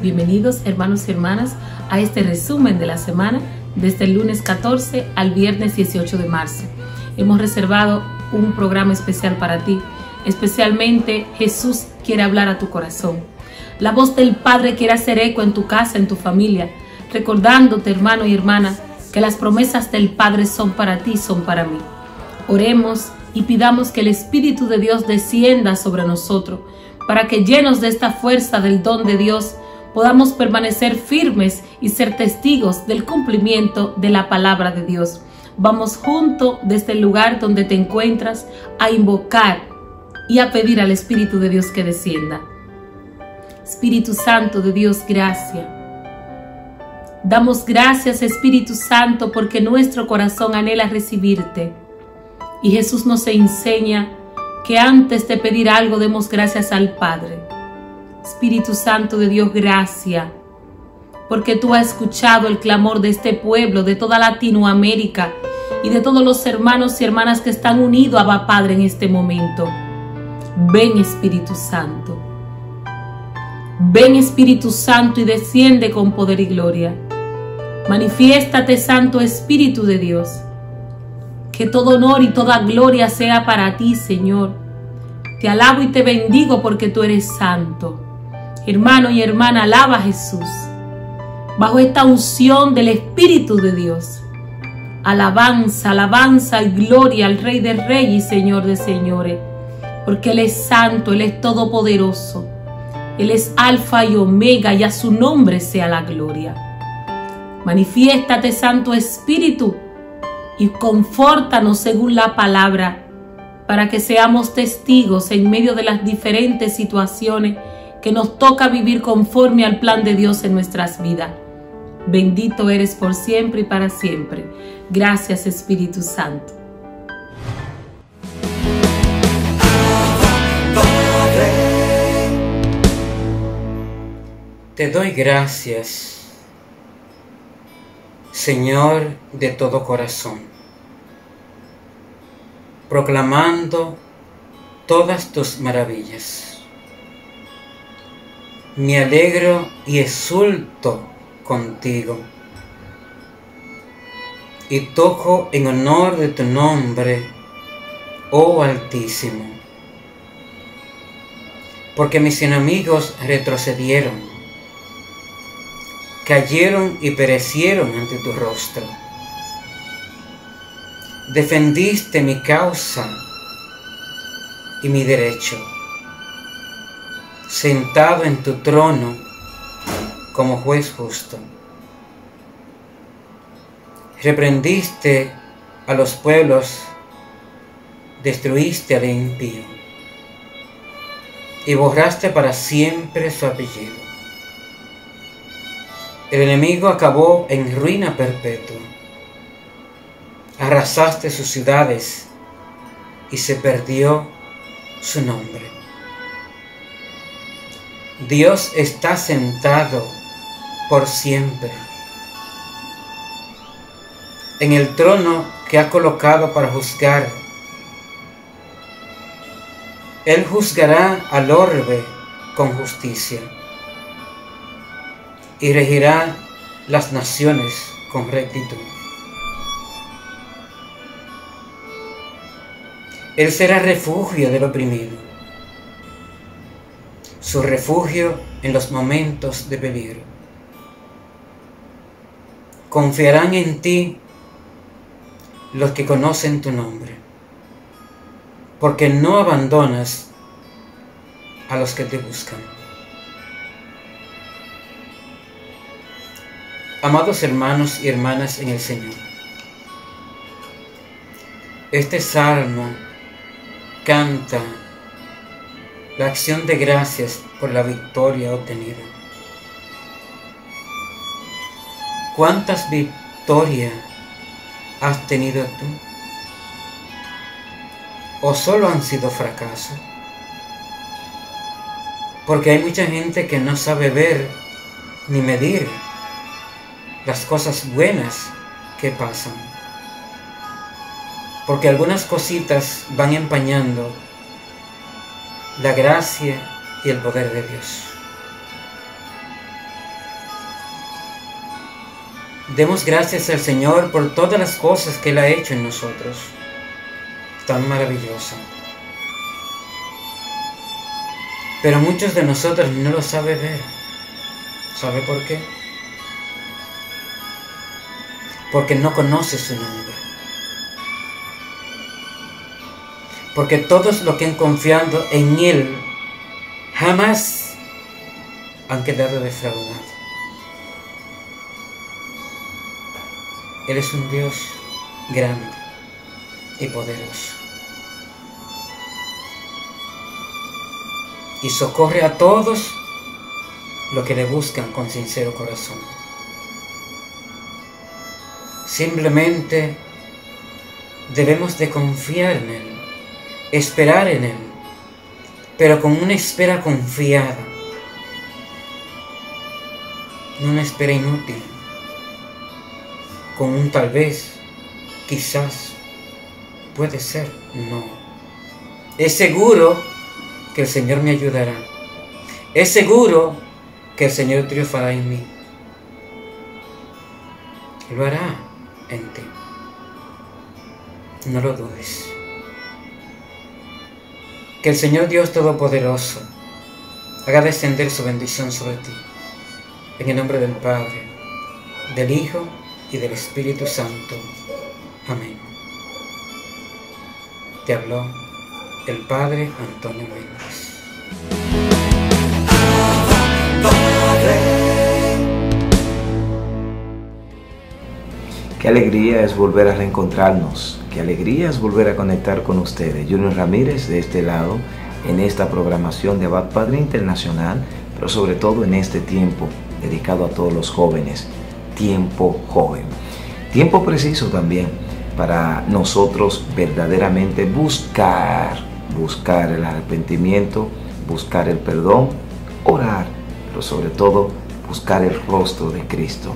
Bienvenidos hermanos y hermanas a este resumen de la semana desde el lunes 14 al viernes 18 de marzo. Hemos reservado un programa especial para ti, especialmente Jesús quiere hablar a tu corazón. La voz del Padre quiere hacer eco en tu casa, en tu familia, recordándote, hermano y hermana, que las promesas del Padre son para ti, son para mí. Oremos y pidamos que el Espíritu de Dios descienda sobre nosotros, para que llenos de esta fuerza del don de Dios, podamos permanecer firmes y ser testigos del cumplimiento de la palabra de Dios. Vamos juntos desde el lugar donde te encuentras a invocar y a pedir al Espíritu de Dios que descienda. Espíritu Santo de Dios, gracias. Damos gracias, Espíritu Santo, porque nuestro corazón anhela recibirte. Y Jesús nos enseña que antes de pedir algo demos gracias al Padre. Espíritu Santo de Dios, gracias, porque tú has escuchado el clamor de este pueblo, de toda Latinoamérica y de todos los hermanos y hermanas que están unidos a Abba Padre en este momento. Ven, Espíritu Santo. Ven, Espíritu Santo, y desciende con poder y gloria. Manifiéstate, Santo Espíritu de Dios. Que todo honor y toda gloria sea para ti, Señor. Te alabo y te bendigo porque tú eres santo. Hermano y hermana, alaba a Jesús. Bajo esta unción del Espíritu de Dios. Alabanza, alabanza y gloria al Rey de Reyes y Señor de Señores. Porque Él es santo, Él es todopoderoso. Él es Alfa y Omega, y a su nombre sea la gloria. Manifiéstate, Santo Espíritu, y confórtanos según la palabra, para que seamos testigos en medio de las diferentes situaciones que nos toca vivir conforme al plan de Dios en nuestras vidas. Bendito eres por siempre y para siempre. Gracias, Espíritu Santo. Te doy gracias, Señor, de todo corazón, proclamando todas tus maravillas. Me alegro y exulto contigo, y toco en honor de tu nombre, oh Altísimo, porque mis enemigos retrocedieron, cayeron y perecieron ante tu rostro. Defendiste mi causa y mi derecho, sentado en tu trono como juez justo. Reprendiste a los pueblos, destruiste al impío y borraste para siempre su apellido. El enemigo acabó en ruina perpetua. Arrasaste sus ciudades y se perdió su nombre. Dios está sentado por siempre en el trono que ha colocado para juzgar. Él juzgará al orbe con justicia y regirá las naciones con rectitud. Él será refugio del oprimido, su refugio en los momentos de peligro. Confiarán en ti los que conocen tu nombre, porque no abandonas a los que te buscan. Amados hermanos y hermanas en el Señor, este salmo canta la acción de gracias por la victoria obtenida. ¿Cuántas victorias has tenido tú? ¿O solo han sido fracasos? Porque hay mucha gente que no sabe ver ni medir las cosas buenas que pasan, porque algunas cositas van empañando la gracia y el poder de Dios. Demos gracias al Señor por todas las cosas que Él ha hecho en nosotros. Tan maravillosa. Pero muchos de nosotros no lo saben ver. ¿Sabe por qué? Porque no conoce su nombre. Porque todos los que han confiado en Él jamás han quedado defraudados. Él es un Dios grande y poderoso. Y socorre a todos los que le buscan con sincero corazón. Simplemente debemos de confiar en Él, esperar en Él, pero con una espera confiada, no una espera inútil, con un tal vez, quizás, puede ser, no. Es seguro que el Señor me ayudará. Es seguro que el Señor triunfará en mí. Él lo hará en ti. No lo dudes. Que el Señor Dios Todopoderoso haga descender su bendición sobre ti. En el nombre del Padre, del Hijo y del Espíritu Santo. Amén. Te habló el Padre Antonio Méndez. Qué alegría es volver a reencontrarnos, qué alegría es volver a conectar con ustedes. Junior Ramírez de este lado, en esta programación de Abad Padre Internacional, pero sobre todo en este tiempo dedicado a todos los jóvenes, tiempo joven. Tiempo preciso también para nosotros verdaderamente buscar el arrepentimiento, buscar el perdón, orar, pero sobre todo buscar el rostro de Cristo.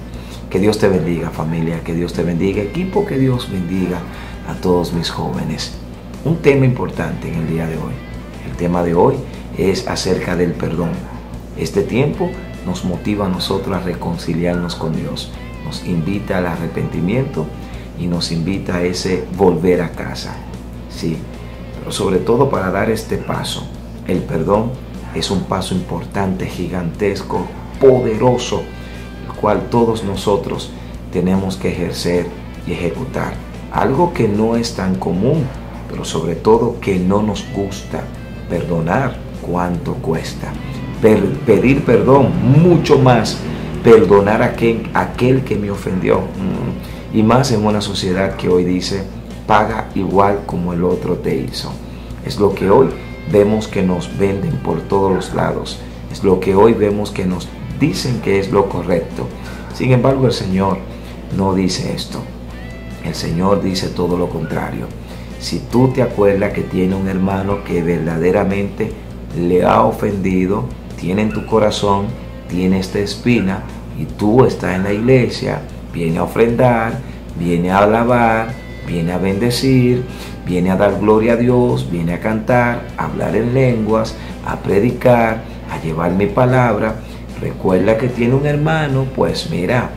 Que Dios te bendiga, familia, que Dios te bendiga, equipo, que Dios bendiga a todos mis jóvenes. Un tema importante en el día de hoy. El tema de hoy es acerca del perdón. Este tiempo nos motiva a nosotros a reconciliarnos con Dios. Nos invita al arrepentimiento y nos invita a ese volver a casa. Sí, pero sobre todo para dar este paso. El perdón es un paso importante, gigantesco, poderoso, el cual todos nosotros tenemos que ejercer y ejecutar. Algo que no es tan común, pero sobre todo que no nos gusta. Perdonar, ¿cuánto cuesta? Pedir perdón, mucho más. Perdonar a aquel que me ofendió. Y más en una sociedad que hoy dice, paga igual como el otro te hizo. Es lo que hoy vemos que nos venden por todos los lados. Es lo que hoy vemos que nos dicen que es lo correcto. Sin embargo, el Señor no dice esto. El Señor dice todo lo contrario. Si tú te acuerdas que tiene un hermano que verdaderamente le ha ofendido, tiene en tu corazón, tiene esta espina, y tú estás en la iglesia, viene a ofrendar, viene a alabar, viene a bendecir, viene a dar gloria a Dios, viene a cantar, a hablar en lenguas, a predicar, a llevar mi palabra. Recuerda que tiene un hermano, pues mira,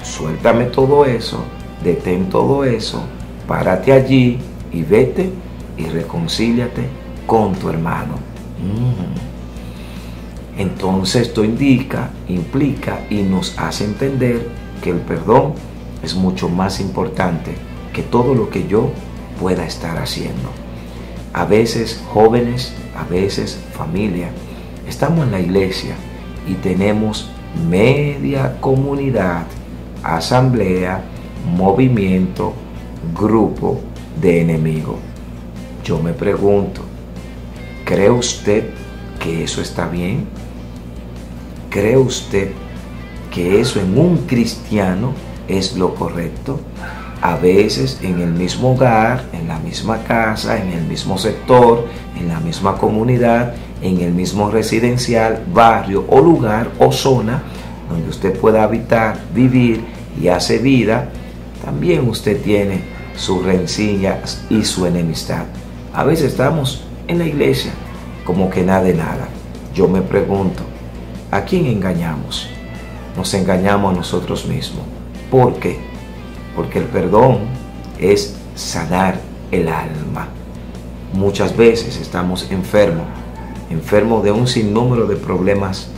suéltame todo eso, detén todo eso, párate allí y vete y reconcíliate con tu hermano. Entonces esto implica y nos hace entender que el perdón es mucho más importante que todo lo que yo pueda estar haciendo. A veces jóvenes, a veces familia, estamos en la iglesia y tenemos media comunidad, asamblea, movimiento, grupo de enemigos. Yo me pregunto, ¿cree usted que eso está bien? ¿Cree usted que eso en un cristiano es lo correcto? A veces en el mismo hogar, en la misma casa, en el mismo sector, en la misma comunidad, en el mismo residencial, barrio o lugar o zona donde usted pueda habitar, vivir y hace vida, también usted tiene sus rencillas y su enemistad. A veces estamos en la iglesia como que nada de nada. Yo me pregunto, ¿a quién engañamos? Nos engañamos a nosotros mismos. ¿Por qué? Porque el perdón es sanar el alma. Muchas veces estamos enfermos de un sinnúmero de problemas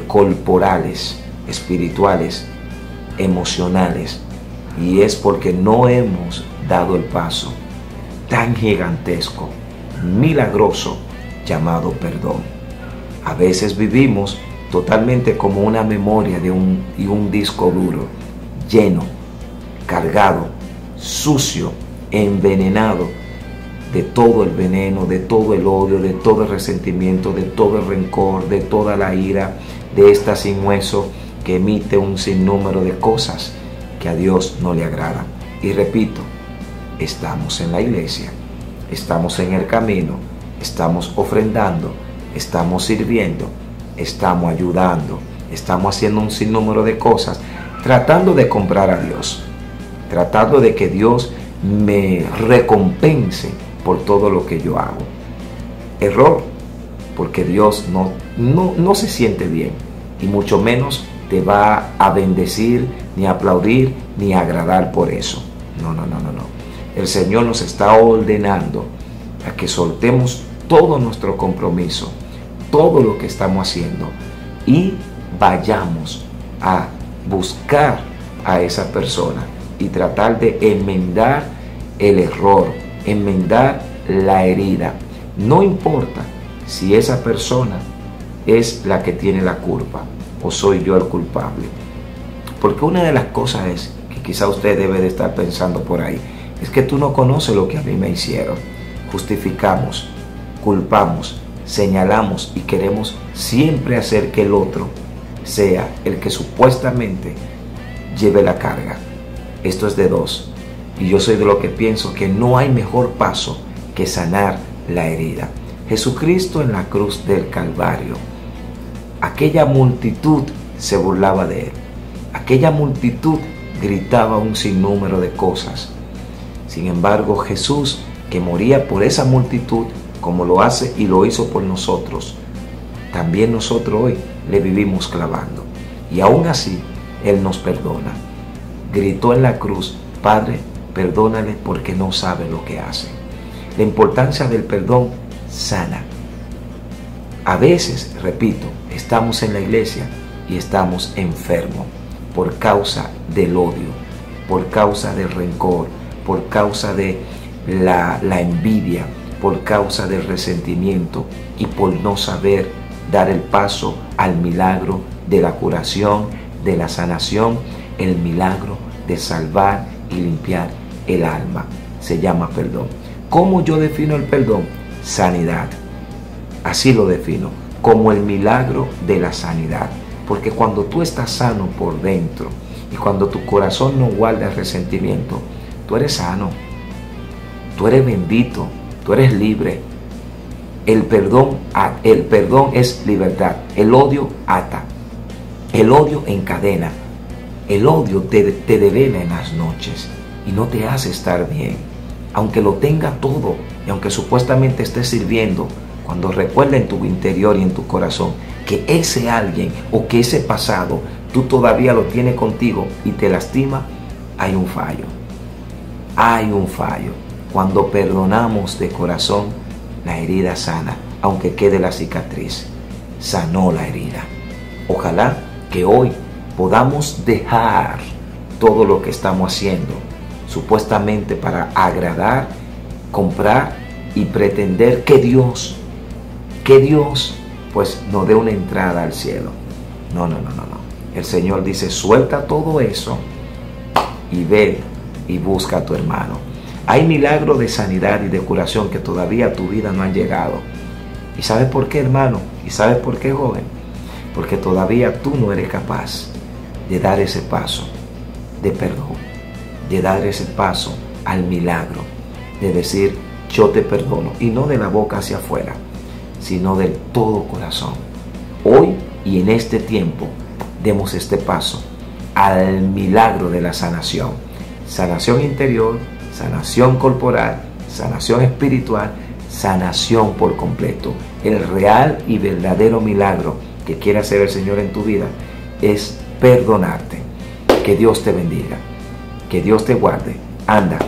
corporales, espirituales, emocionales, y es porque no hemos dado el paso tan gigantesco, milagroso, llamado perdón. A veces vivimos totalmente como una memoria de un disco duro, lleno, cargado, sucio, envenenado de todo el veneno, de todo el odio, de todo el resentimiento, de todo el rencor, de toda la ira, de esta sin hueso que emite un sinnúmero de cosas que a Dios no le agradan. Y repito, estamos en la iglesia, estamos en el camino, estamos ofrendando, estamos sirviendo, estamos ayudando, estamos haciendo un sinnúmero de cosas, tratando de comprar a Dios, tratando de que Dios me recompense por todo lo que yo hago. Error, porque Dios no se siente bien, y mucho menos te va a bendecir, ni a aplaudir, ni a agradar por eso. No. El Señor nos está ordenando a que soltemos todo nuestro compromiso, todo lo que estamos haciendo, y vayamos a buscar a esa persona y tratar de enmendar el error, enmendar la herida. No importa si esa persona es la que tiene la culpa o soy yo el culpable. Porque una de las cosas es que quizá usted debe de estar pensando por ahí, es que tú no conoces lo que a mí me hicieron. Justificamos, culpamos, señalamos y queremos siempre hacer que el otro sea el que supuestamente lleve la carga. Esto es de dos, y yo soy de lo que pienso que no hay mejor paso que sanar la herida. Jesucristo en la cruz del Calvario, aquella multitud se burlaba de él, aquella multitud gritaba un sinnúmero de cosas. Sin embargo, Jesús, que moría por esa multitud, como lo hace y lo hizo por nosotros, también nosotros hoy le vivimos clavando, y aún así Él nos perdona. Gritó en la cruz: Padre, perdónale porque no sabe lo que hace. La importancia del perdón sana. A veces, repito, estamos en la iglesia y estamos enfermos por causa del odio, por causa del rencor, por causa de la envidia, por causa del resentimiento y por no saber dar el paso al milagro de la curación, de la sanación, el milagro de salvar y limpiar el alma. Se llama perdón. ¿Cómo yo defino el perdón? Sanidad. Así lo defino, como el milagro de la sanidad. Porque cuando tú estás sano por dentro y cuando tu corazón no guarda el resentimiento, tú eres sano, tú eres bendito, tú eres libre. El perdón es libertad. El odio ata, el odio encadena, el odio te devela en las noches y no te hace estar bien. Aunque lo tenga todo y aunque supuestamente estés sirviendo, cuando recuerda en tu interior y en tu corazón que ese alguien o que ese pasado tú todavía lo tienes contigo y te lastima, hay un fallo. Hay un fallo. Cuando perdonamos de corazón, la herida sana, aunque quede la cicatriz. Sanó la herida. Ojalá que hoy podamos dejar todo lo que estamos haciendo, supuestamente para agradar, comprar y pretender que Dios pues nos dé una entrada al cielo. No. El Señor dice: suelta todo eso y ve y busca a tu hermano. Hay milagros de sanidad y de curación que todavía a tu vida no han llegado. ¿Y sabes por qué, hermano? ¿Y sabes por qué, joven? Porque todavía tú no eres capaz de dar ese paso de perdón, de dar ese paso al milagro, de decir: yo te perdono, y no de la boca hacia afuera, sino del todo corazón. Hoy y en este tiempo demos este paso al milagro de la sanación. Sanación interior, sanación corporal, sanación espiritual, sanación por completo. El real y verdadero milagro que quiere hacer el Señor en tu vida es perdonarte. Que Dios te bendiga. Que Dios te guarde. Anda,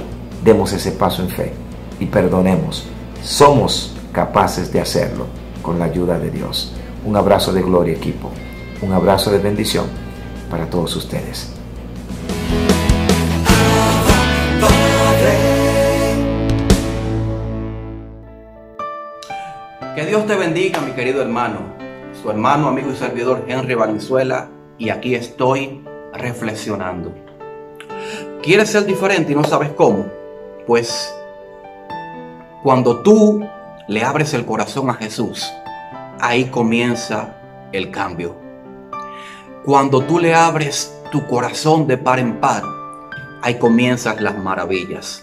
demos ese paso en fe y perdonemos. Somos capaces de hacerlo con la ayuda de Dios. Un abrazo de gloria, equipo. Un abrazo de bendición para todos ustedes. Que Dios te bendiga, mi querido hermano. Su hermano, amigo y servidor Henry Valenzuela, y aquí estoy reflexionando. ¿Quieres ser diferente y no sabes cómo? Pues cuando tú le abres el corazón a Jesús, ahí comienza el cambio. Cuando tú le abres tu corazón de par en par, ahí comienzan las maravillas.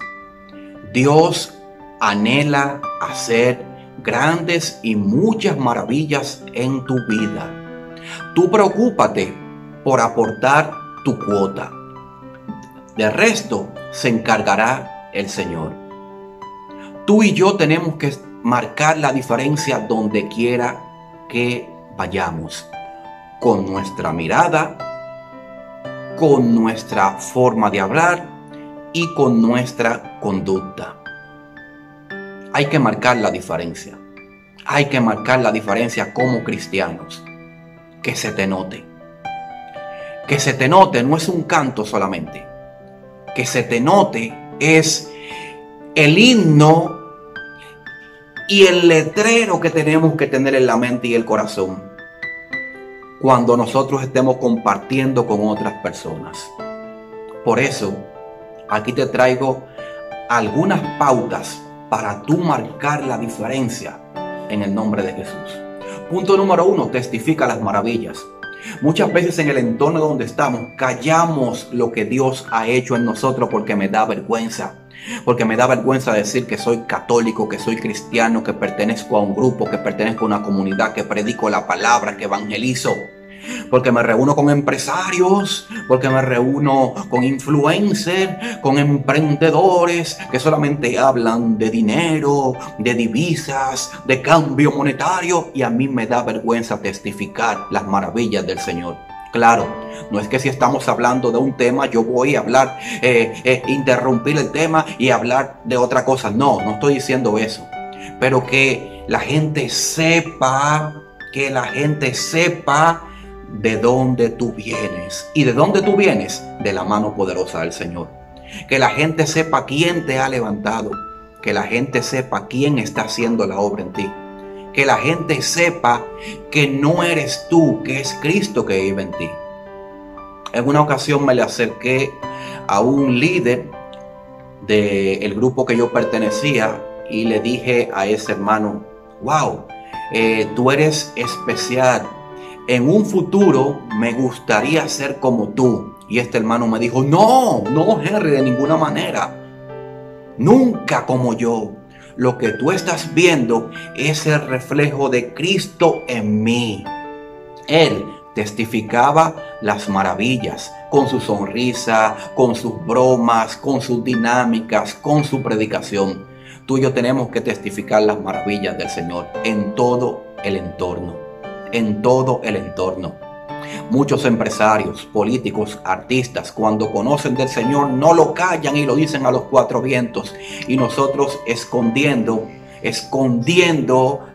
Dios anhela hacer grandes y muchas maravillas en tu vida. Tú preocúpate por aportar tu cuota. Del resto se encargará el Señor. Tú y yo tenemos que marcar la diferencia donde quiera que vayamos. Con nuestra mirada, con nuestra forma de hablar y con nuestra conducta. Hay que marcar la diferencia. Hay que marcar la diferencia como cristianos. Que se te note. Que se te note no es un canto solamente. Que se te note es el himno y el letrero que tenemos que tener en la mente y el corazón cuando nosotros estemos compartiendo con otras personas. Por eso, aquí te traigo algunas pautas para tú marcar la diferencia en el nombre de Jesús. Punto número 1, testifica las maravillas. Muchas veces en el entorno donde estamos callamos lo que Dios ha hecho en nosotros porque me da vergüenza. Porque me da vergüenza decir que soy católico, que soy cristiano, que pertenezco a un grupo, que pertenezco a una comunidad, que predico la palabra, que evangelizo. Porque me reúno con empresarios, porque me reúno con influencers, con emprendedores que solamente hablan de dinero, de divisas, de cambio monetario, y a mí me da vergüenza testificar las maravillas del Señor. Claro, no es que si estamos hablando de un tema yo voy a hablar, interrumpir el tema y hablar de otra cosa. No, no estoy diciendo eso. Pero que la gente sepa, de dónde tú vienes. ¿Y de dónde tú vienes? De la mano poderosa del Señor. Que la gente sepa quién te ha levantado. Que la gente sepa quién está haciendo la obra en ti. Que la gente sepa que no eres tú, que es Cristo que vive en ti. En una ocasión me le acerqué a un líder del grupo que yo pertenecía y le dije a ese hermano: wow, tú eres especial. En un futuro me gustaría ser como tú. Y este hermano me dijo: no, Henry, de ninguna manera. Nunca como yo. Lo que tú estás viendo es el reflejo de Cristo en mí. Él testificaba las maravillas con su sonrisa, con sus bromas, con sus dinámicas, con su predicación. Tú y yo tenemos que testificar las maravillas del Señor en todo el entorno. En todo el entorno. Muchos empresarios, políticos, artistas, cuando conocen del Señor no lo callan y lo dicen a los cuatro vientos. Y nosotros escondiendo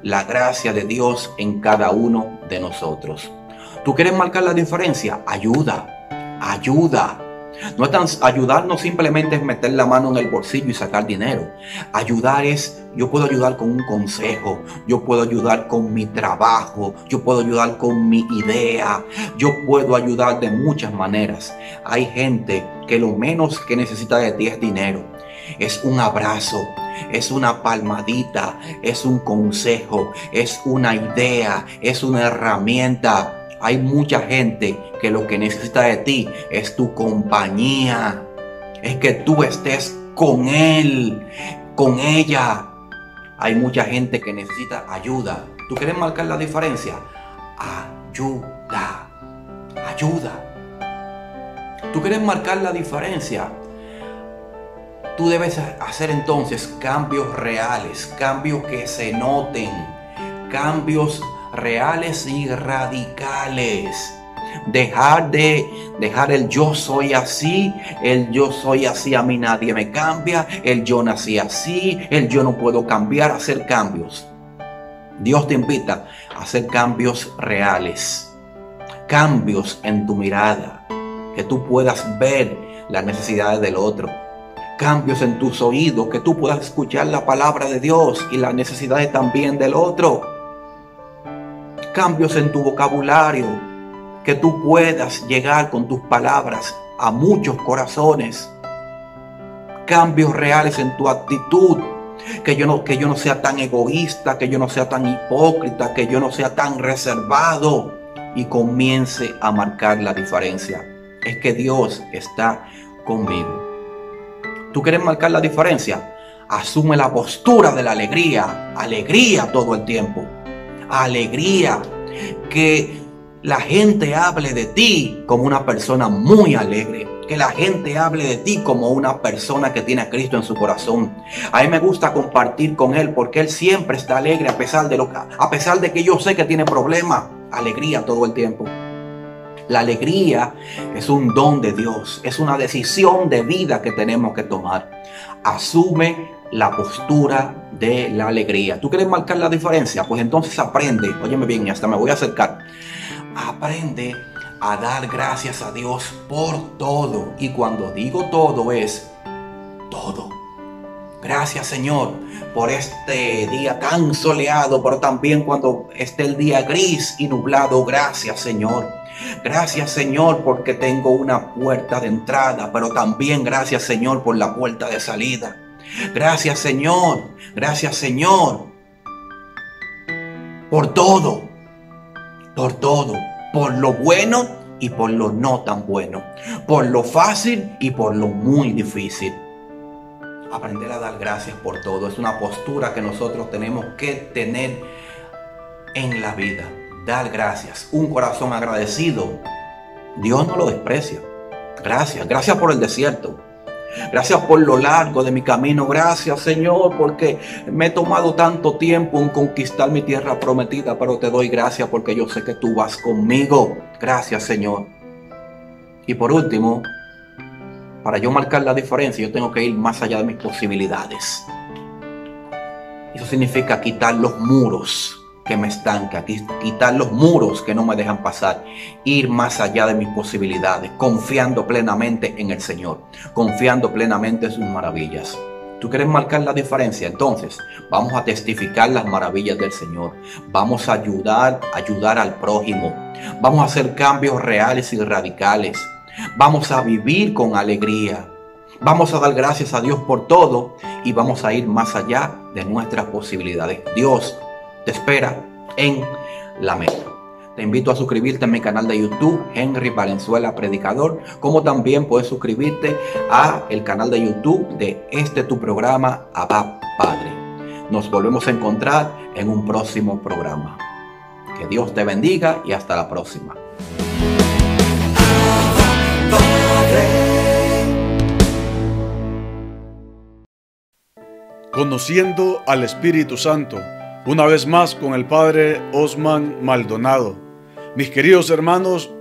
la gracia de Dios en cada uno de nosotros. ¿Tú quieres marcar la diferencia? Ayuda. No es tan ayudar, no simplemente es meter la mano en el bolsillo y sacar dinero. Ayudar es, yo puedo ayudar con un consejo, yo puedo ayudar con mi trabajo, yo puedo ayudar con mi idea, yo puedo ayudar de muchas maneras. Hay gente que lo menos que necesita de ti es dinero, es un abrazo, es una palmadita, es un consejo, es una idea, es una herramienta. Hay mucha gente que lo que necesita de ti es tu compañía. Es que tú estés con él, con ella. Hay mucha gente que necesita ayuda. ¿Tú quieres marcar la diferencia? Ayuda. ¿Tú quieres marcar la diferencia? Tú debes hacer entonces cambios reales, cambios que se noten, cambios reales y radicales. dejar el yo soy así, el yo soy así, a mí nadie me cambia, el yo nací así, el yo no puedo cambiar, hacer cambios. Dios te invita a hacer cambios reales, cambios en tu mirada, que tú puedas ver las necesidades del otro, cambios en tus oídos, que tú puedas escuchar la palabra de Dios y las necesidades también del otro, cambios en tu vocabulario, que tú puedas llegar con tus palabras a muchos corazones, cambios reales en tu actitud, que yo no sea tan egoísta, que yo no sea tan hipócrita, que yo no sea tan reservado y comience a marcar la diferencia. Es que Dios está conmigo. ¿Tú quieres marcar la diferencia? Asume la postura de la alegría, alegría todo el tiempo, alegría, que la gente hable de ti como una persona muy alegre, que la gente hable de ti como una persona que tiene a Cristo en su corazón. A mí me gusta compartir con Él porque Él siempre está alegre a pesar de que yo sé que tiene problemas. Alegría todo el tiempo. La alegría es un don de Dios, es una decisión de vida que tenemos que tomar. Asume la postura de la alegría. ¿Tú quieres marcar la diferencia? Pues entonces aprende, óyeme bien, y hasta me voy a acercar. Aprende a dar gracias a Dios por todo. Y cuando digo todo es todo. Gracias, Señor, por este día tan soleado, pero también cuando esté el día gris y nublado. Gracias, Señor. Gracias, Señor, porque tengo una puerta de entrada, pero también gracias, Señor, por la puerta de salida. Gracias, Señor. Gracias, Señor, por todo. Por todo. Por lo bueno y por lo no tan bueno. Por lo fácil y por lo muy difícil. Aprender a dar gracias por todo es una postura que nosotros tenemos que tener en la vida. Dar gracias, un corazón agradecido, Dios no lo desprecia. Gracias, gracias por el desierto. Gracias por lo largo de mi camino. Gracias, Señor, porque me he tomado tanto tiempo en conquistar mi tierra prometida, pero te doy gracias porque yo sé que tú vas conmigo. Gracias, Señor. Y por último, para yo marcar la diferencia, yo tengo que ir más allá de mis posibilidades. Eso significa quitar los muros que me estancan, quitar los muros que no me dejan pasar, ir más allá de mis posibilidades, confiando plenamente en el Señor, confiando plenamente en sus maravillas. ¿Tú quieres marcar la diferencia? Entonces, vamos a testificar las maravillas del Señor. Vamos a ayudar al prójimo. Vamos a hacer cambios reales y radicales. Vamos a vivir con alegría. Vamos a dar gracias a Dios por todo y vamos a ir más allá de nuestras posibilidades. Dios te espera en la meta. Te invito a suscribirte a mi canal de YouTube, Henry Valenzuela Predicador, como también puedes suscribirte a el canal de YouTube de tu programa, Abba Padre. Nos volvemos a encontrar en un próximo programa. Que Dios te bendiga y hasta la próxima. Conociendo al Espíritu Santo, una vez más con el Padre Osman Maldonado. Mis queridos hermanos,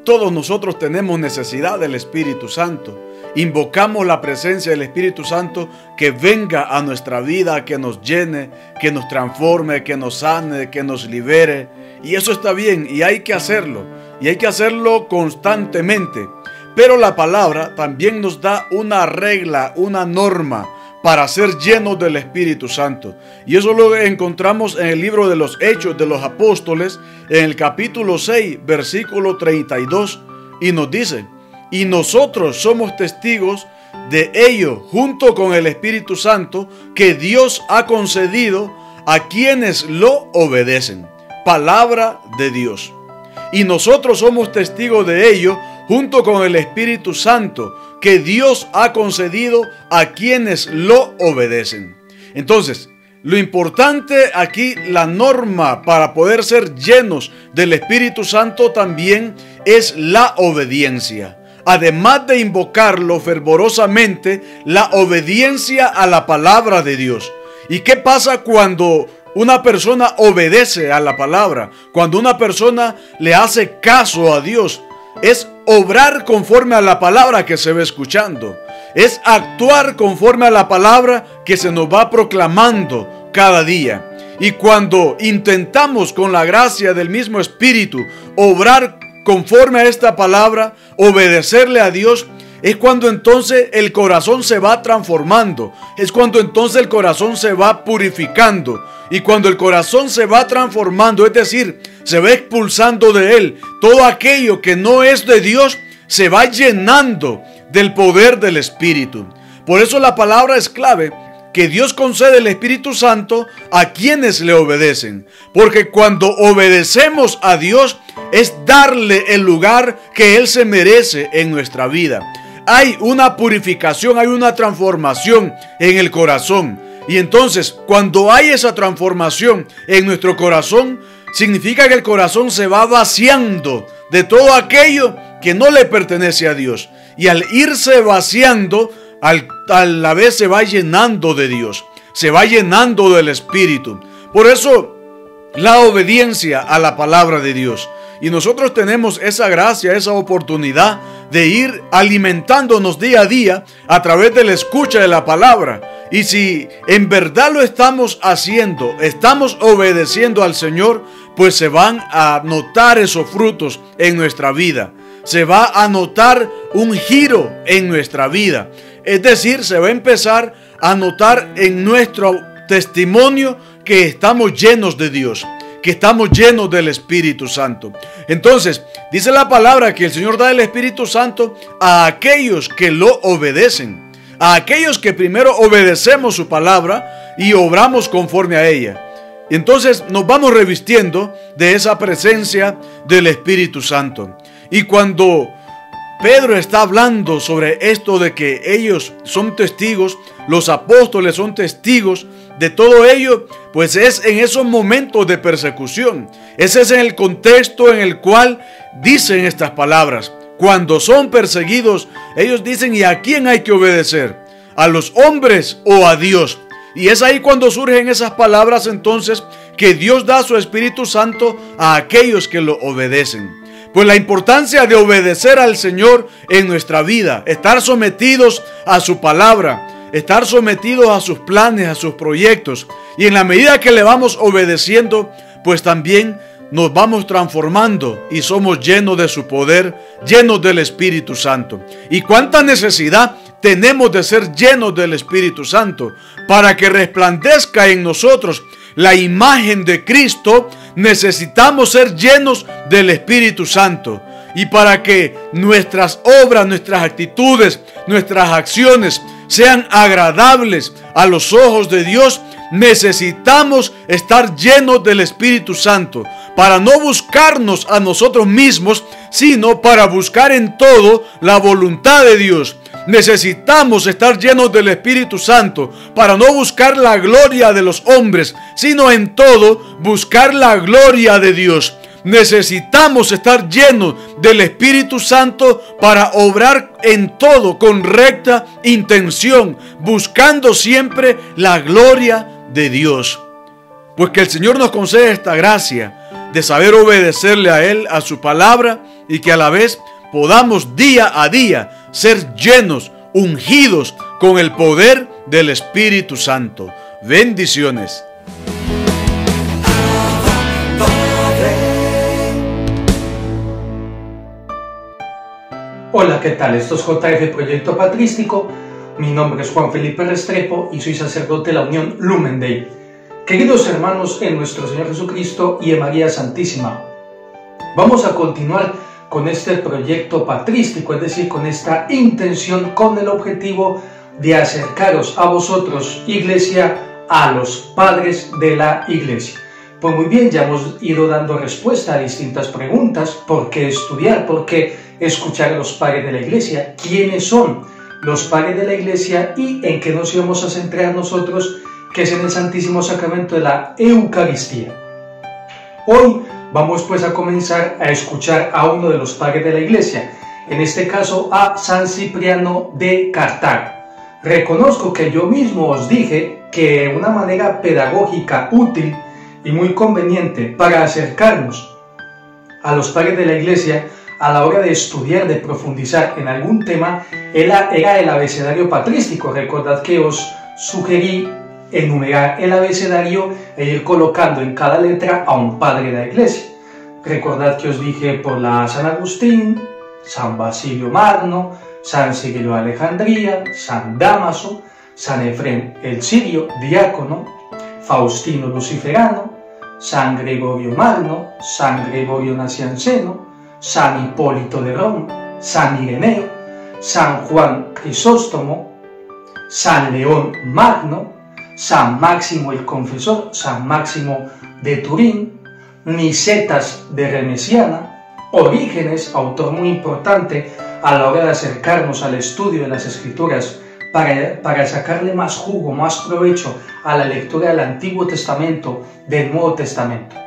todos nosotros tenemos necesidad del Espíritu Santo. Invocamos la presencia del Espíritu Santo que venga a nuestra vida, que nos llene, que nos transforme, que nos sane, que nos libere. Y eso está bien y hay que hacerlo. Y hay que hacerlo constantemente. Pero la palabra también nos da una regla, una norma para ser llenos del Espíritu Santo. Y eso lo encontramos en el libro de los Hechos de los Apóstoles, en el capítulo 6, versículo 32, y nos dice: y nosotros somos testigos de ello, junto con el Espíritu Santo, que Dios ha concedido a quienes lo obedecen. Palabra de Dios. Y nosotros somos testigos de ello, junto con el Espíritu Santo, que Dios ha concedido a quienes lo obedecen. Entonces, lo importante aquí, la norma para poder ser llenos del Espíritu Santo también es la obediencia. Además de invocarlo fervorosamente, la obediencia a la palabra de Dios. ¿Y qué pasa cuando una persona obedece a la palabra, cuando una persona le hace caso a Dios, es obrar conforme a la palabra que se va escuchando. Es actuar conforme a la palabra que se nos va proclamando cada día. Y cuando intentamos con la gracia del mismo Espíritu obrar conforme a esta palabra, obedecerle a Dios, es cuando entonces el corazón se va transformando. Es cuando entonces el corazón se va purificando. Y cuando el corazón se va transformando, es decir, se va expulsando de él todo aquello que no es de Dios, se va llenando del poder del Espíritu. Por eso la palabra es clave, que Dios concede el Espíritu Santo a quienes le obedecen. Porque cuando obedecemos a Dios, es darle el lugar que Él se merece en nuestra vida. Hay una purificación, hay una transformación en el corazón. Y entonces, cuando hay esa transformación en nuestro corazón, significa que el corazón se va vaciando de todo aquello que no le pertenece a Dios. Y al irse vaciando, a la vez se va llenando de Dios, se va llenando del Espíritu. Por eso, la obediencia a la palabra de Dios. Y nosotros tenemos esa gracia, esa oportunidad de ir alimentándonos día a día a través de la escucha de la palabra. Y si en verdad lo estamos haciendo, estamos obedeciendo al Señor, pues se van a notar esos frutos en nuestra vida. Se va a notar un giro en nuestra vida. Es decir, se va a empezar a notar en nuestro testimonio que estamos llenos de Dios, que estamos llenos del Espíritu Santo. Entonces, dice la palabra que el Señor da el Espíritu Santo a aquellos que lo obedecen, a aquellos que primero obedecemos su palabra y obramos conforme a ella. Entonces nos vamos revistiendo de esa presencia del Espíritu Santo. Y cuando Pedro está hablando sobre esto de que ellos son testigos, los apóstoles son testigos de todo ello, pues es en esos momentos de persecución. Ese es el contexto en el cual dicen estas palabras. Cuando son perseguidos, ellos dicen: ¿y a quién hay que obedecer? ¿A los hombres o a Dios? Y es ahí cuando surgen esas palabras entonces que Dios da su Espíritu Santo a aquellos que lo obedecen. Pues la importancia de obedecer al Señor en nuestra vida, estar sometidos a su palabra, estar sometidos a sus planes, a sus proyectos. Y en la medida que le vamos obedeciendo, pues también nos vamos transformando y somos llenos de su poder, llenos del Espíritu Santo. ¿Y cuánta necesidad tenemos de ser llenos del Espíritu Santo? Para que resplandezca en nosotros la imagen de Cristo, necesitamos ser llenos del Espíritu Santo. Y para que nuestras obras, nuestras actitudes, nuestras acciones sean agradables a los ojos de Dios, necesitamos estar llenos del Espíritu Santo, para no buscarnos a nosotros mismos, sino para buscar en todo la voluntad de Dios. Necesitamos estar llenos del Espíritu Santo para no buscar la gloria de los hombres, sino en todo buscar la gloria de Dios. Necesitamos estar llenos del Espíritu Santo para obrar en todo con recta intención, buscando siempre la gloria de Dios. Pues que el Señor nos conceda esta gracia de saber obedecerle a Él, a su palabra, y que a la vez podamos día a día ser llenos, ungidos con el poder del Espíritu Santo. Bendiciones. Hola, ¿qué tal? Esto es JF Proyecto Patrístico. Mi nombre es Juan Felipe Restrepo y soy sacerdote de la Unión Lumen Dei. Queridos hermanos en nuestro Señor Jesucristo y en María Santísima, vamos a continuar con este proyecto patrístico, es decir, con esta intención, con el objetivo de acercaros a vosotros, Iglesia, a los padres de la Iglesia. Pues muy bien, ya hemos ido dando respuesta a distintas preguntas. ¿Por qué estudiar? ¿Por qué escuchar a los padres de la Iglesia? ¿Quiénes son los padres de la Iglesia y en qué nos íbamos a centrar nosotros, que es en el Santísimo Sacramento de la Eucaristía? Hoy vamos pues a comenzar a escuchar a uno de los padres de la Iglesia, en este caso a San Cipriano de Cartago. Reconozco que yo mismo os dije que una manera pedagógica útil y muy conveniente para acercarnos a los padres de la Iglesia a la hora de estudiar, de profundizar en algún tema, era el abecedario patrístico. Recordad que os sugerí enumerar el abecedario e ir colocando en cada letra a un padre de la Iglesia. Recordad que os dije por la San Agustín, San Basilio Magno, San Cirilo de Alejandría, San Dámaso, San Efrén el Sirio, diácono, Faustino Luciferano, San Gregorio Magno, San Gregorio Nacianceno, San Hipólito de Roma, San Ireneo, San Juan Crisóstomo, San León Magno, San Máximo el Confesor, San Máximo de Turín, Nicetas de Remesiana, Orígenes, autor muy importante a la hora de acercarnos al estudio de las Escrituras para sacarle más jugo, más provecho a la lectura del Antiguo Testamento, del Nuevo Testamento.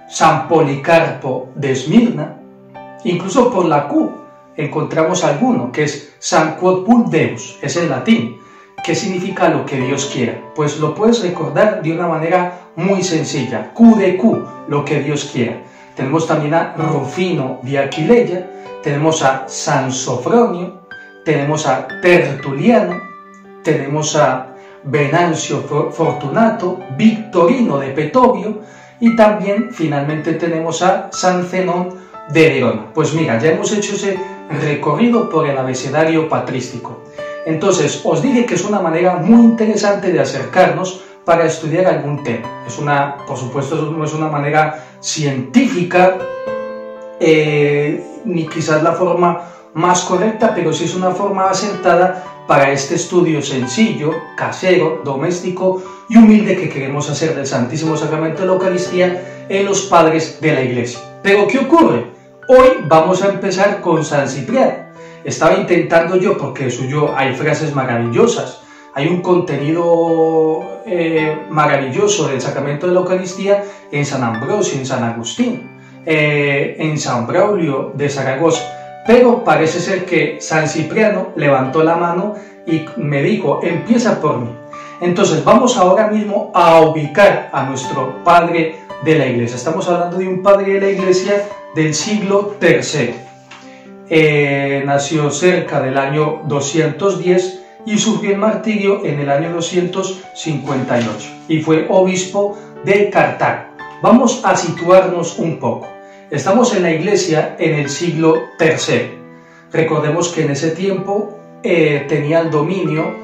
San Policarpo de Esmirna, incluso por la Q encontramos alguno, que es San Quod Vult Deus, es en latín. ¿Qué significa lo que Dios quiera? Pues lo puedes recordar de una manera muy sencilla, Q de Q, lo que Dios quiera. Tenemos también a Rufino de Aquileia, tenemos a San Sofronio, tenemos a Tertuliano, tenemos a Venancio Fortunato, Victorino de Petovio y también finalmente tenemos a San Zenón de Verona. Pues mira, ya hemos hecho ese recorrido por el abecedario patrístico. Entonces, os dije que es una manera muy interesante de acercarnos para estudiar algún tema. Por supuesto, no es una manera científica, ni quizás la forma más correcta, pero sí es una forma acertada para este estudio sencillo, casero, doméstico y humilde que queremos hacer del Santísimo Sacramento de la Eucaristía en los padres de la Iglesia. Pero ¿qué ocurre? Hoy vamos a empezar con San Cipriano. Estaba intentando yo, porque de suyo hay frases maravillosas, hay un contenido maravilloso del Sacramento de la Eucaristía en San Ambrosio, en San Agustín, en San Braulio de Zaragoza. Pero parece ser que San Cipriano levantó la mano y me dijo, empieza por mí. Entonces vamos ahora mismo a ubicar a nuestro padre de la Iglesia. Estamos hablando de un padre de la Iglesia del siglo III. Nació cerca del año 210 y sufrió el martirio en el año 258 y fue obispo de Cartago. Vamos a situarnos un poco. Estamos en la Iglesia en el siglo III. Recordemos que en ese tiempo tenía el dominio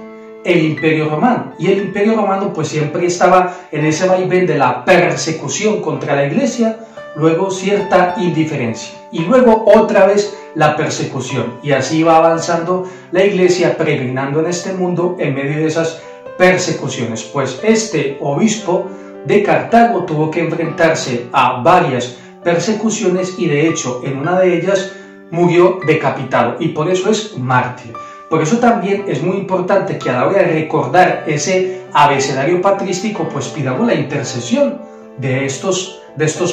el Imperio Romano, y el Imperio Romano pues siempre estaba en ese vaivén de la persecución contra la Iglesia, luego cierta indiferencia y luego otra vez la persecución, y así va avanzando la Iglesia peregrinando en este mundo en medio de esas persecuciones. Pues este obispo de Cartago tuvo que enfrentarse a varias persecuciones y de hecho en una de ellas murió decapitado y por eso es mártir. Por eso también es muy importante que a la hora de recordar ese abecedario patrístico pues pidamos la intercesión de estos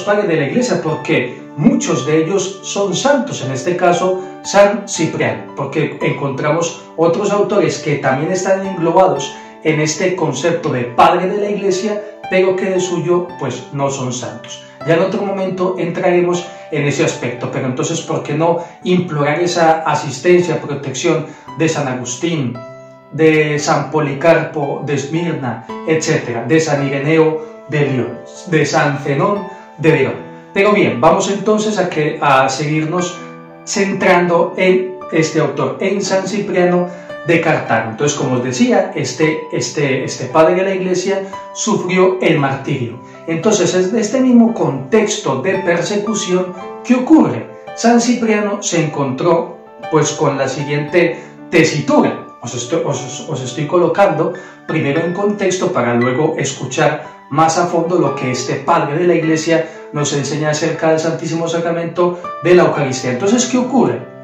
padres de la Iglesia, porque muchos de ellos son santos, en este caso San Cipriano, porque encontramos otros autores que también están englobados en este concepto de padre de la Iglesia, pero que de suyo pues no son santos. Ya en otro momento entraremos en ese aspecto, pero entonces ¿por qué no implorar esa asistencia, protección de San Agustín, de San Policarpo de Esmirna, etcétera, de San Ireneo de León, de San Zenón de Verona? Pero bien, vamos entonces a seguirnos centrando en este autor, en San Cipriano de Cartago. Entonces, como os decía, este padre de la Iglesia sufrió el martirio. Entonces, es de este mismo contexto de persecución que ocurre. San Cipriano se encontró pues con la siguiente tesitura. Os estoy colocando primero en contexto para luego escuchar más a fondo lo que este padre de la Iglesia nos enseña acerca del Santísimo Sacramento de la Eucaristía. Entonces, ¿qué ocurre?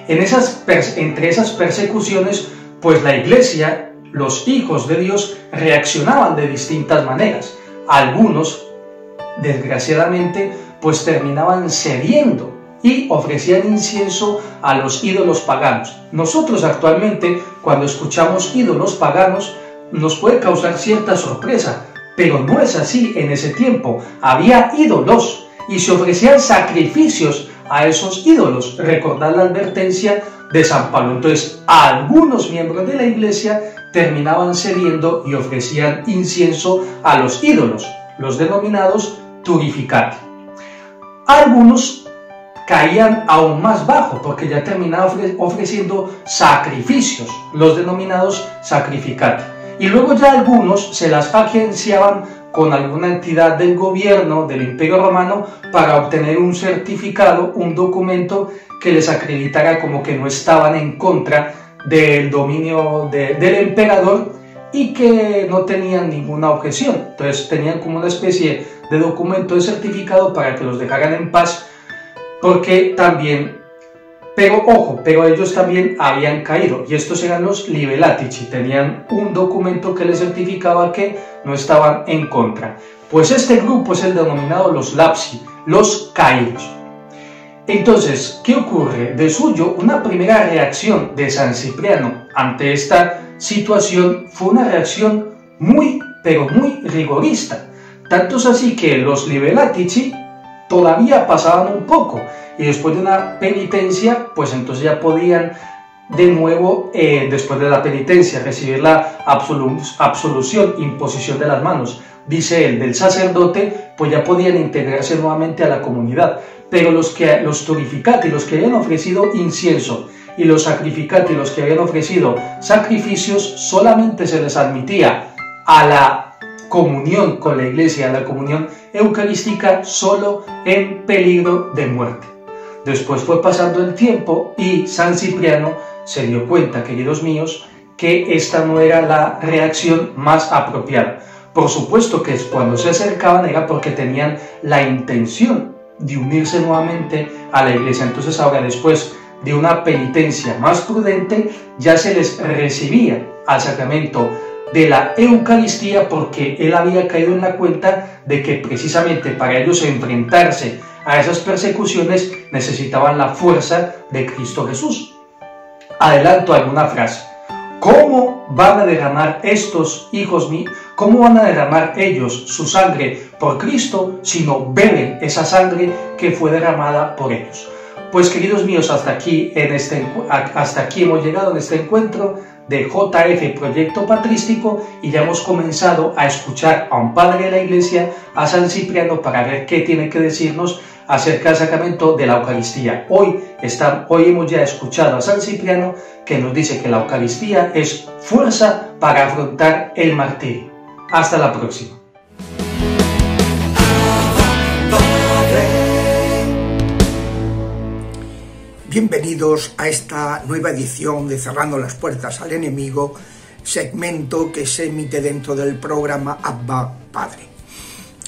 Entre esas persecuciones, pues la Iglesia, los hijos de Dios, reaccionaban de distintas maneras. Algunos, desgraciadamente, pues terminaban cediendo y ofrecían incienso a los ídolos paganos. Nosotros actualmente, cuando escuchamos ídolos paganos, nos puede causar cierta sorpresa, pero no es así en ese tiempo. Había ídolos y se ofrecían sacrificios a esos ídolos. Recordad la advertencia de San Pablo. Entonces, algunos miembros de la iglesia terminaban cediendo y ofrecían incienso a los ídolos, los denominados turificati. Algunos caían aún más bajo porque ya terminaban ofreciendo sacrificios, los denominados sacrificati. Y luego ya algunos se las agenciaban con alguna entidad del gobierno del Imperio Romano para obtener un certificado, un documento que les acreditara como que no estaban en contra del dominio del emperador y que no tenían ninguna objeción. Entonces tenían como una especie de documento de certificado para que los dejaran en paz, porque también, pero ellos también habían caído, y estos eran los libellatici, tenían un documento que les certificaba que no estaban en contra. Pues este grupo es el denominado los lapsi, los caídos. Entonces, ¿qué ocurre? De suyo, una primera reacción de San Cipriano ante esta situación fue una reacción pero muy rigorista. Tanto es así que los libellatici todavía pasaban un poco, y después de una penitencia, pues entonces ya podían de nuevo, después de la penitencia, recibir la absolución, imposición de las manos, dice él, del sacerdote, pues ya podían integrarse nuevamente a la comunidad. Pero los turificati, los que habían ofrecido incienso, y los sacrificati, los que habían ofrecido sacrificios, solamente se les admitía a la comunión con la iglesia, a la comunión eucarística, solo en peligro de muerte. Después fue pasando el tiempo y San Cipriano se dio cuenta, queridos míos, que esta no era la reacción más apropiada. Por supuesto que cuando se acercaban era porque tenían la intención de unirse nuevamente a la iglesia. Entonces ahora, después de una penitencia más prudente, ya se les recibía al sacramento de la Eucaristía, porque él había caído en la cuenta de que precisamente para ellos enfrentarse a esas persecuciones necesitaban la fuerza de Cristo Jesús. Adelanto alguna frase. ¿Cómo van a derramar estos hijos míos? ¿Cómo van a derramar ellos su sangre por Cristo si no beben esa sangre que fue derramada por ellos? Pues, queridos míos, hasta aquí hemos llegado en este encuentro de JF Proyecto Patrístico, y ya hemos comenzado a escuchar a un padre de la Iglesia, a San Cipriano, para ver qué tiene que decirnos acerca del sacramento de la Eucaristía. Hoy hemos ya escuchado a San Cipriano, que nos dice que la Eucaristía es fuerza para afrontar el martirio. Hasta la próxima. Bienvenidos a esta nueva edición de Cerrando las Puertas al Enemigo, segmento que se emite dentro del programa Abba Padre.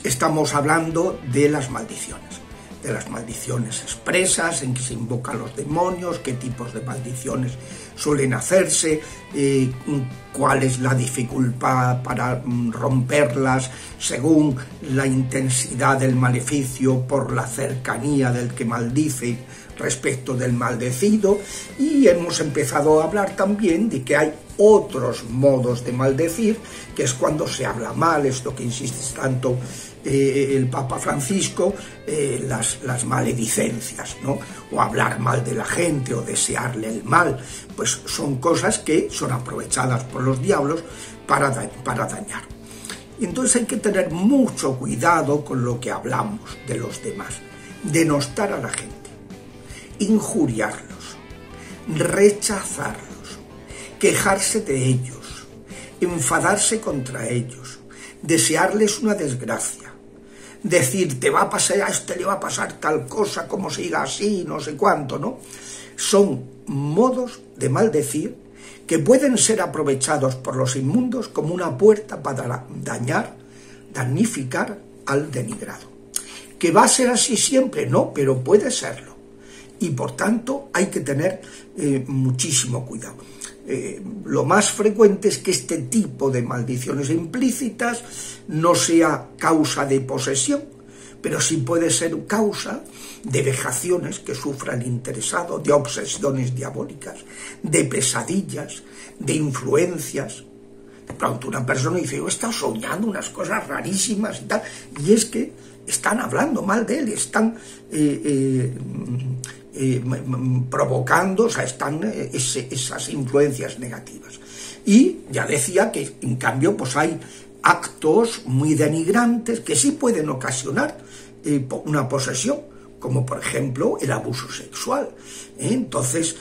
Estamos hablando de las maldiciones expresas, en que se invocan los demonios, qué tipos de maldiciones suelen hacerse, cuál es la dificultad para romperlas según la intensidad del maleficio por la cercanía del que maldice respecto del maldecido, y hemos empezado a hablar también de que hay otros modos de maldecir, que es cuando se habla mal, esto que insiste tanto el Papa Francisco, las maledicencias, ¿no? O hablar mal de la gente o desearle el mal, pues son cosas que son aprovechadas por los diablos para dañar. Y entonces hay que tener mucho cuidado con lo que hablamos de los demás, denostar a la gente, injuriarlos, rechazarlos, quejarse de ellos, enfadarse contra ellos, desearles una desgracia, decir, te va a pasar, a este le va a pasar tal cosa, como siga así, no sé cuánto, ¿no? Son modos de maldecir que pueden ser aprovechados por los inmundos como una puerta para damnificar al denigrado. ¿Que va a ser así siempre? No, pero puede serlo. Y por tanto hay que tener muchísimo cuidado. Lo más frecuente es que este tipo de maldiciones implícitas no sea causa de posesión, pero sí puede ser causa de vejaciones que sufra el interesado, de obsesiones diabólicas, de pesadillas, de influencias, pronto una persona dice, yo he estado soñando unas cosas rarísimas y tal, y es que están hablando mal de él, están provocando, o sea, están esas influencias negativas. Y ya decía que en cambio pues hay actos muy denigrantes que sí pueden ocasionar una posesión, como por ejemplo el abuso sexual. Entonces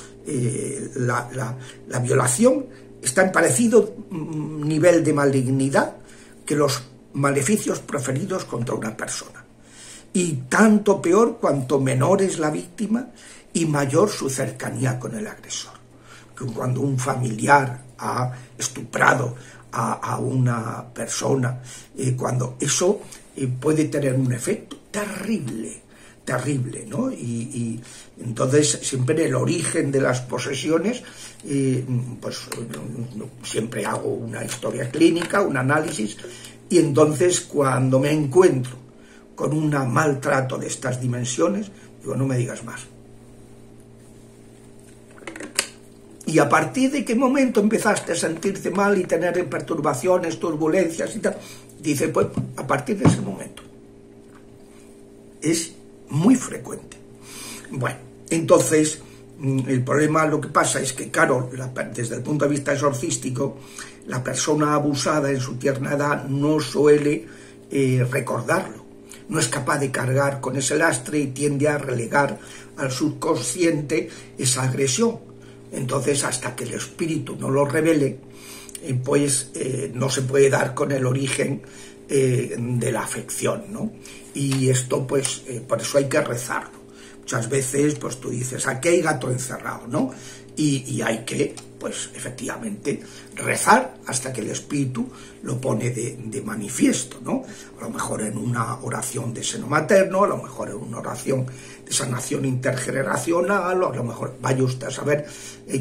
la violación está en parecido nivel de malignidad que los maleficios proferidos contra una persona. Y tanto peor cuanto menor es la víctima y mayor su cercanía con el agresor. Que cuando un familiar ha estuprado a una persona, cuando eso puede tener un efecto terrible, ¿no? Y entonces siempre el origen de las posesiones, pues siempre hago una historia clínica, un análisis, y entonces cuando me encuentro con un maltrato de estas dimensiones, digo, no me digas más. ¿Y a partir de qué momento empezaste a sentirte mal y tener perturbaciones, turbulencias y tal? Dice, pues a partir de ese momento. Es muy frecuente. Bueno, entonces el problema, lo que pasa es que, claro, desde el punto de vista exorcístico, la persona abusada en su tierna edad no suele recordarlo, no es capaz de cargar con ese lastre y tiende a relegar al subconsciente esa agresión. Entonces, hasta que el espíritu no lo revele, pues no se puede dar con el origen de la afección, ¿no? Y esto, pues, por eso hay que rezarlo. Muchas veces, pues tú dices, aquí hay gato encerrado, ¿no? Y hay que, pues, efectivamente, rezar hasta que el espíritu lo pone de manifiesto, ¿no? A lo mejor en una oración de seno materno, a lo mejor en una oración de sanación intergeneracional, o a lo mejor vaya usted a saber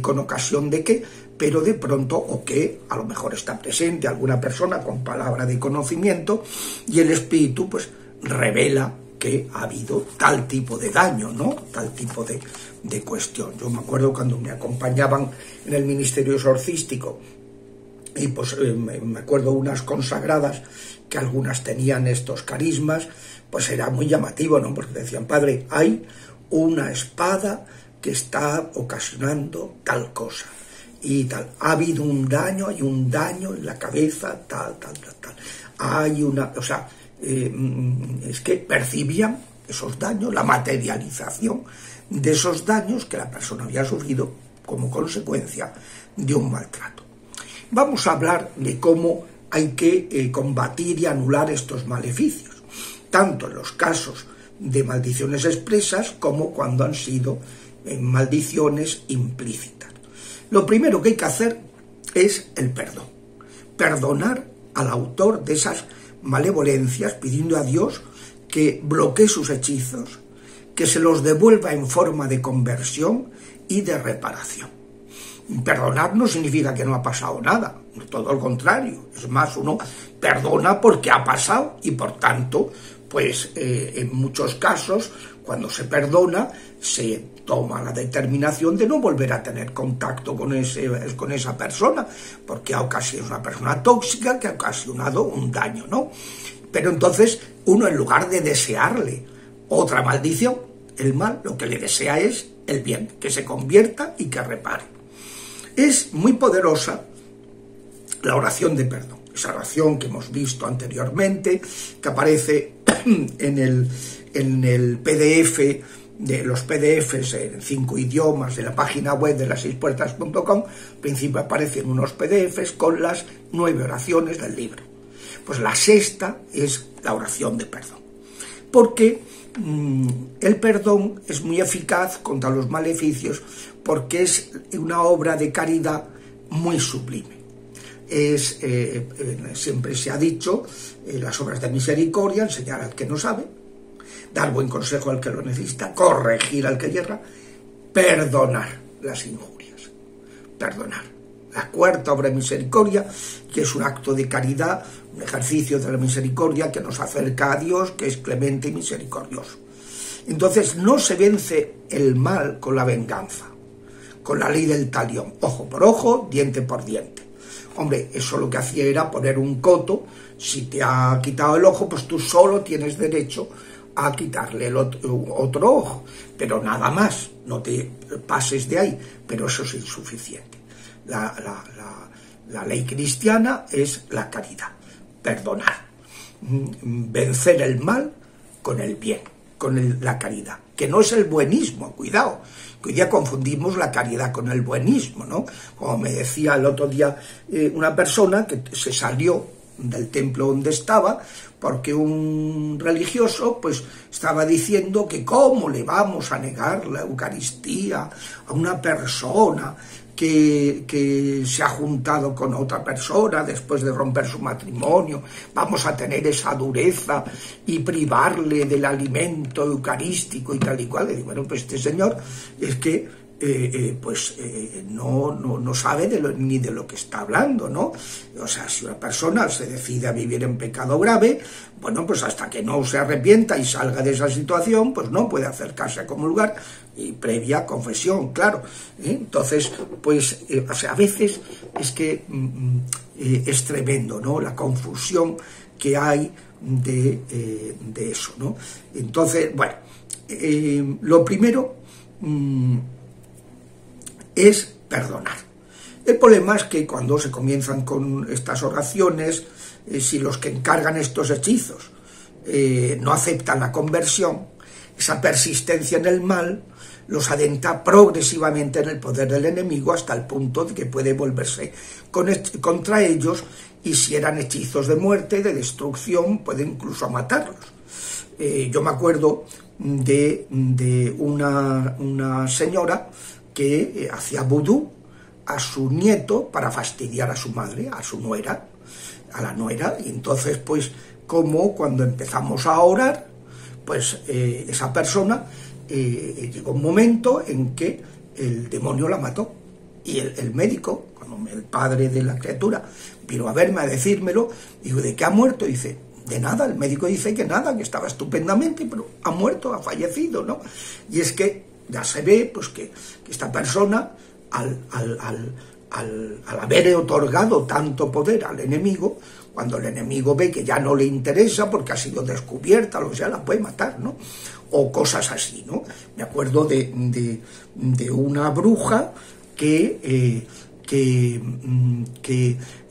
con ocasión de qué, pero de pronto, o que a lo mejor está presente alguna persona con palabra de conocimiento y el espíritu, pues, revela que ha habido tal tipo de daño, ¿no? Tal tipo de cuestión. Yo me acuerdo cuando me acompañaban en el ministerio exorcístico y pues me acuerdo unas consagradas que algunas tenían estos carismas, pues era muy llamativo, ¿no? Porque decían, padre, hay una espada que está ocasionando tal cosa y tal. Ha habido un daño, hay un daño en la cabeza, tal. Hay una, o sea, es que percibían esos daños, la materialización de esos daños que la persona había sufrido como consecuencia de un maltrato. Vamos a hablar de cómo hay que combatir y anular estos maleficios, tanto en los casos de maldiciones expresas como cuando han sido maldiciones implícitas. Lo primero que hay que hacer es el perdón. Perdonar al autor de esas malevolencias, pidiendo a Dios que bloquee sus hechizos, que se los devuelva en forma de conversión y de reparación. Perdonar no significa que no ha pasado nada, todo lo contrario. Es más, uno perdona porque ha pasado y por tanto, pues en muchos casos, cuando se perdona, se toma la determinación de no volver a tener contacto con esa persona, porque ha ocasionado una persona tóxica que ha ocasionado un daño, ¿no? Pero entonces uno, en lugar de desearle otra maldición, el mal, lo que le desea es el bien, que se convierta y que repare. Es muy poderosa la oración de perdón, esa oración que hemos visto anteriormente, que aparece en el PDF, de los PDFs en 5 idiomas de la página web de las6puertas.com. Al principio aparecen unos PDFs con las 9 oraciones del libro. Pues la sexta es la oración de perdón, porque el perdón es muy eficaz contra los maleficios, porque es una obra de caridad muy sublime. Siempre se ha dicho, las obras de misericordia, enseñar al que no sabe, dar buen consejo al que lo necesita, corregir al que yerra, perdonar las injurias, perdonar. La cuarta obra de misericordia, que es un acto de caridad, un ejercicio de la misericordia que nos acerca a Dios, que es clemente y misericordioso. Entonces no se vence el mal con la venganza, con la ley del talión, ojo por ojo, diente por diente. Hombre, eso lo que hacía era poner un coto. Si te ha quitado el ojo, pues tú solo tienes derecho a quitarle el otro ojo, pero nada más, no te pases de ahí, pero eso es insuficiente. La ley cristiana es la caridad, perdonar, vencer el mal con el bien, con la caridad, que no es el buenismo, cuidado, que hoy día confundimos la caridad con el buenismo, ¿no? Como me decía el otro día una persona que se salió del templo donde estaba, porque un religioso pues estaba diciendo que cómo le vamos a negar la Eucaristía a una persona que se ha juntado con otra persona después de romper su matrimonio, vamos a tener esa dureza y privarle del alimento eucarístico y tal y cual. Y digo, bueno, pues este señor es que no sabe ni de lo que está hablando, ¿no? O sea, si una persona se decide a vivir en pecado grave, bueno, pues hasta que no se arrepienta y salga de esa situación, pues no puede acercarse a comulgar, y previa confesión, claro. Entonces, pues, o sea, a veces es que es tremendo, ¿no? La confusión que hay de eso, ¿no? Entonces, bueno, lo primero es perdonar. El problema es que cuando se comienzan con estas oraciones, si los que encargan estos hechizos no aceptan la conversión, esa persistencia en el mal los adentra progresivamente en el poder del enemigo hasta el punto de que puede volverse contra ellos, y si eran hechizos de muerte, de destrucción, puede incluso matarlos. Yo me acuerdo de una señora que hacía vudú a su nieto para fastidiar a su madre, a su nuera, a la nuera, y entonces pues como cuando empezamos a orar, pues esa persona llegó un momento en que el demonio la mató, y el médico, cuando el padre de la criatura vino a verme a decírmelo, digo, ¿de qué ha muerto? Y dice, de nada. El médico dice que nada, que estaba estupendamente, pero ha muerto, ha fallecido, ¿no? Y es que ya se ve pues que esta persona, al haber otorgado tanto poder al enemigo, cuando el enemigo ve que ya no le interesa porque ha sido descubierta, lo que sea, la puede matar, ¿no? O cosas así, ¿no? Me acuerdo de una bruja que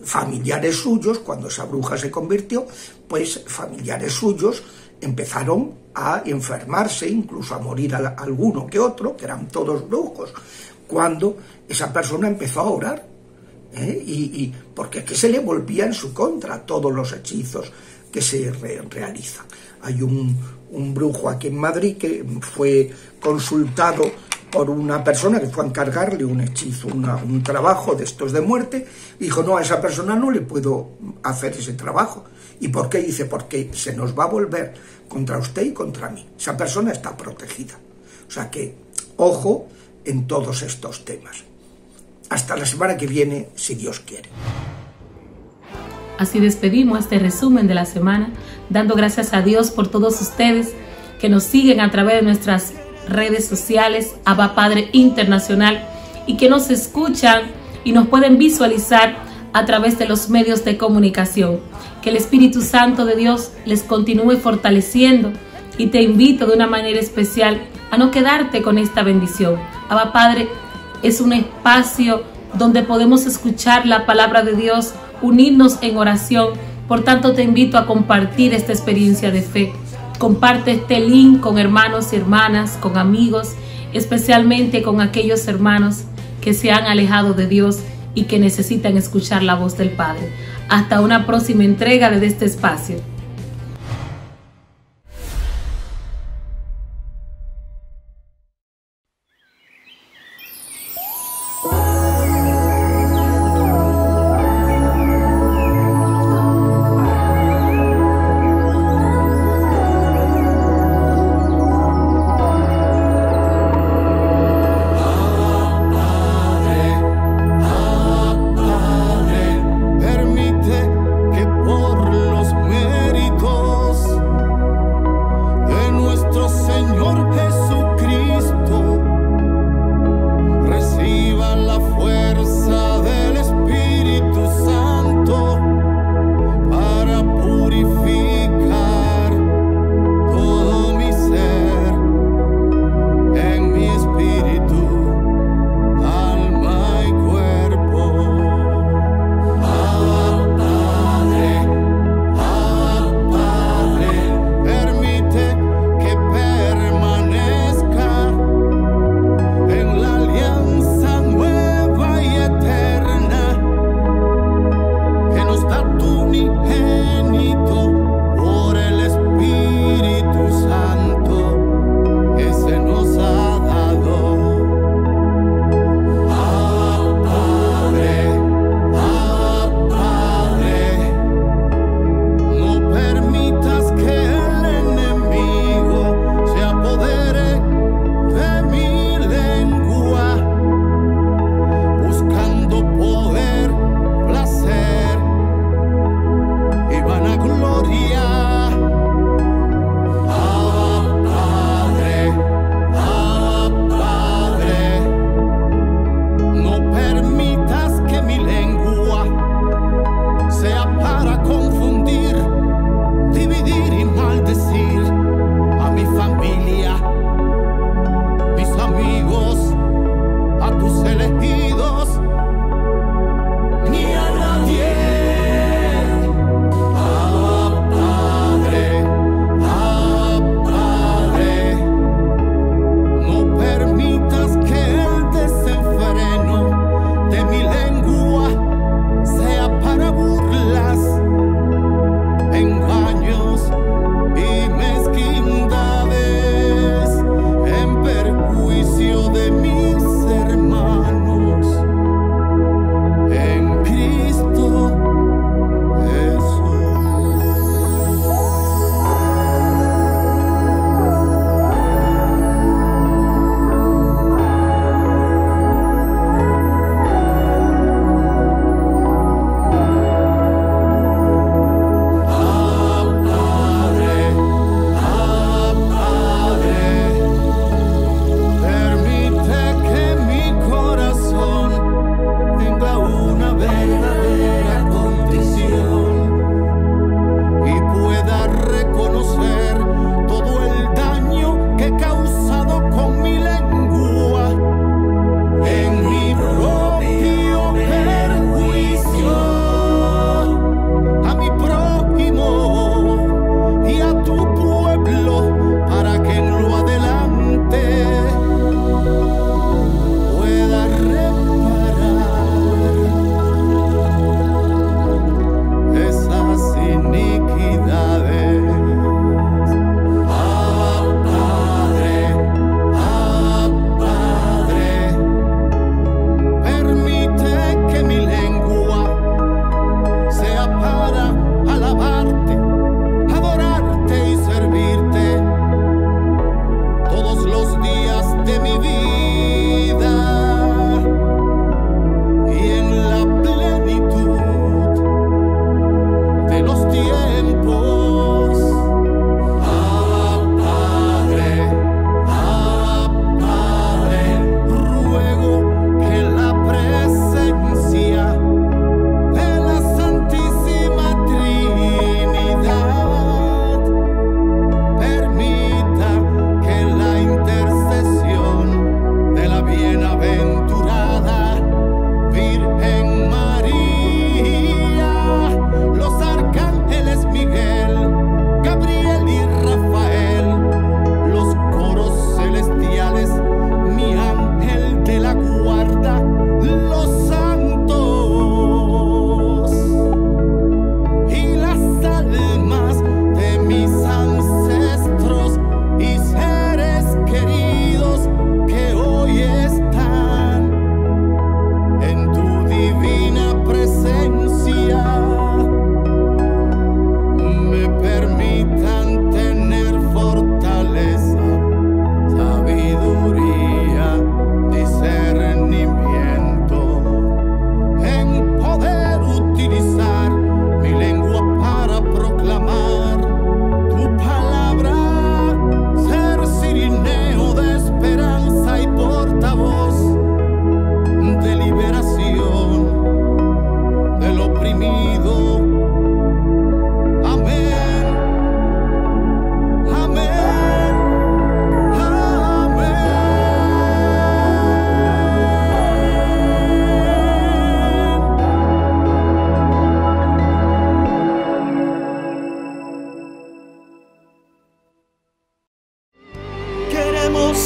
familiares suyos, cuando esa bruja se convirtió, pues familiares suyos empezaron a enfermarse, incluso a morir alguno que otro, que eran todos brujos, cuando esa persona empezó a orar, y porque es que se le volvía en su contra todos los hechizos que se realizan. Hay un brujo aquí en Madrid que fue consultado por una persona que fue a encargarle un hechizo, un trabajo de estos de muerte, y dijo, no, a esa persona no le puedo hacer ese trabajo. ¿Y por qué? Dice, porque se nos va a volver contra usted y contra mí. Esa persona está protegida. O sea que, ojo en todos estos temas. Hasta la semana que viene, si Dios quiere. Así despedimos este resumen de la semana, dando gracias a Dios por todos ustedes que nos siguen a través de nuestras redes sociales, Abba Padre Internacional, y que nos escuchan y nos pueden visualizar a través de los medios de comunicación. Que el Espíritu Santo de Dios les continúe fortaleciendo, y te invito de una manera especial a no quedarte con esta bendición. Abba Padre es un espacio donde podemos escuchar la palabra de Dios, unirnos en oración. Por tanto, te invito a compartir esta experiencia de fe. Comparte este link con hermanos y hermanas, con amigos, especialmente con aquellos hermanos que se han alejado de Dios y que necesitan escuchar la voz del Padre. Hasta una próxima entrega de este espacio. Permite que por los medios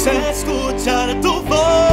escuchar tu voz.